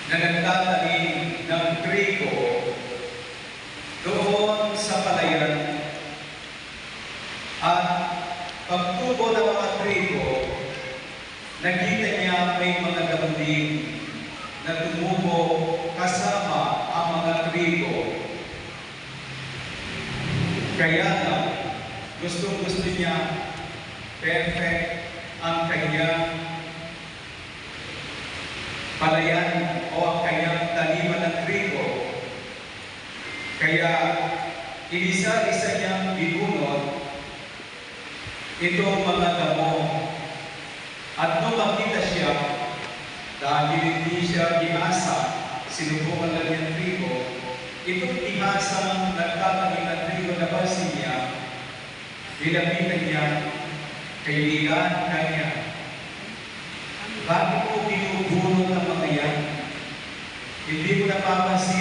na nagtatanim ng trigo doon sa palayan. At pagtubo ng mga trigo, nakita niya may mga gabunding na tumubo kasama ang mga trigo. Kaya lang, gustong-gusto niya perfect ang kanyang palayan o ang kanyang taniman ng trigo. Kaya inisa-isa niyang binunot itong mga damo. At nung makita siya, dahil hindi siya ihasa, sinubukan lang niyang trigo, itong ihasang nagtatanim ng trigo na pansin niya, nilapitan niya, kaibigan kanya, bakit mo binubunot ang mga yan? Hindi mo napapansin